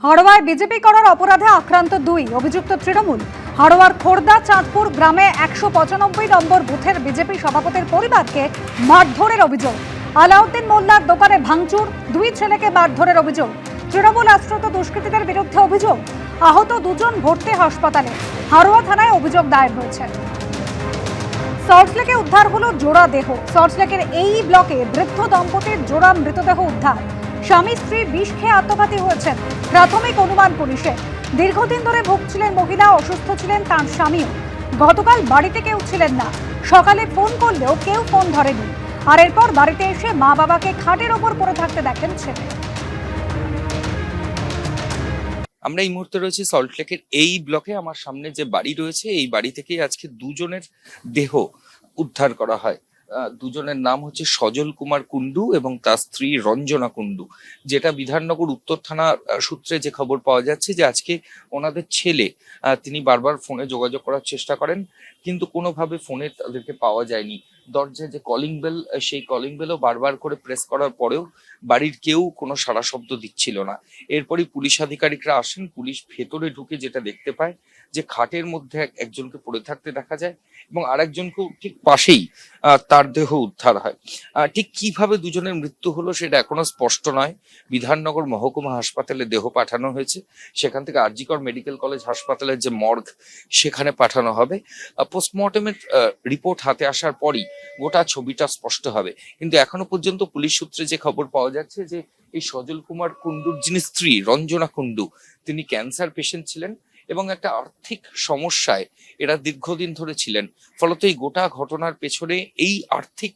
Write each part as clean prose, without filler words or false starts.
হাড়োয়ায় BJP করার অপরাধে আক্রান্ত দুই অভিযুক্ত তৃণমূল। হাড়োয়ার খোর্দা চাঁদপুর গ্রামে 195 নম্বর বুথের বিজেপি সভাপতির পরিবারকে মারধরের অভিযোগ। আলাউদ্দিন মোল্লার দোকানে ভাঙচুর, দুই ছেলেকে মারধরের অভিযোগ। তৃণমূল আশ্রিত দুষ্কৃতীদের বিরুদ্ধে অভিযোগ। আহত দুজন ভর্তি হাসপাতালে। হাড়োয়া থানায় অভিযোগ দায়ের হয়েছে। সল্টলেকে উদ্ধার হলো জোড়া দেহ। সল্টলেকের এই ব্লকে বৃদ্ধ দম্পতির জোড়া মৃতদেহ উদ্ধার। স্বামী স্ত্রী বিষ খেয়ে আত্মঘাতী হয়েছেন প্রাথমিক অনুমান পুলিশের। দীর্ঘদিন ধরে ভুগছিলেন মহিলা, অসুস্থ ছিলেন তাঁর স্বামীও। গতকাল বাড়িতে কেউ ছিলেন না, সকালে ফোন করলেও কেউ ফোন ধরেনি। আর এরপর বাড়িতে এসে মা বাবাকে খাটের ওপর পড়ে থাকতে দেখেন ছেলে। আমরা এই মুহূর্তে রয়েছি সল্টলেকের এই ব্লকে। আমার সামনে যে বাড়ি রয়েছে, এই বাড়ি থেকে আজকে দুজনের দেহ উদ্ধার করা হয়। দুজনের নাম হচ্ছে সজল কুমার কুন্ডু এবং তার স্ত্রী রঞ্জনা কুন্ডু। যেটা বিধাননগর উত্তর থানার সূত্রে যে খবর পাওয়া যাচ্ছে যে আজকে ওনাদের ছেলে তিনি বারবার ফোনে যোগাযোগ করার চেষ্টা করেন, কিন্তু কোনোভাবে ফোনে তাদেরকে পাওয়া যায়নি। দরজায় যে কলিং বেল, সেই কলিং বেলও বারবার করে প্রেস করার পরেও বাড়ির কেউ কোনো সাড়া শব্দ দিচ্ছিল না। এরপরই পুলিশ আধিকারিকরা আসেন। পুলিশ ভেতরে ঢুকে যেটা দেখতে পায় যে খাটের মধ্যে একজনকে পড়ে থাকতে দেখা যায় এবং আরেকজনকেও ঠিক পাশেই তার দেহ উদ্ধার হয়। ঠিক কিভাবে দুজনের মৃত্যু হলো সেটা এখনো স্পষ্ট নয়। বিধাননগর মহকুমা হাসপাতালে দেহ পাঠানো হয়েছে, সেখান থেকে আরজিকর মেডিকেল কলেজ হাসপাতালের যে মর্গ সেখানে পাঠানো হবে। পোস্টমর্টমের রিপোর্ট হাতে আসার পরই গোটা ছবিটা স্পষ্ট হবে। কিন্তু এখনো পর্যন্ত পুলিশ সূত্রে যে খবর পাওয়া যাচ্ছে যে এই সজল কুমার কুন্ডুর যিনি স্ত্রী রঞ্জনা কুন্ডু, তিনি ক্যান্সার পেশেন্ট ছিলেন এবং একটা আর্থিক সমস্যায় এরা দীর্ঘদিন ধরে ছিলেন। ফলত এই গোটা ঘটনার পেছনে এই আর্থিক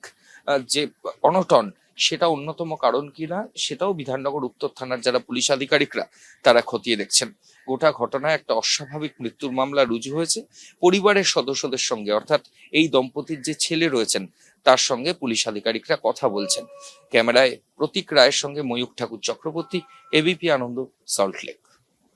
যে অনটন, সেটা অন্যতম কারণ কিনা সেটাও বিধাননগর উত্তর থানার যারা পুলিশ আধিকারিকরা তারা খতিয়ে দেখছেন। গোটা ঘটনায় একটা অস্বাভাবিক মৃত্যুর মামলা রুজু হয়েছে। পরিবারের সদস্যদের সঙ্গে, অর্থাৎ এই দম্পতির যে ছেলে রয়েছেন তার সঙ্গে পুলিশ আধিকারিকরা কথা বলছেন। ক্যামেরায় প্রতীক রায়ের সঙ্গে ময়ূখ ঠাকুর চক্রবর্তী, এবিপি আনন্দ, সল্টলেক।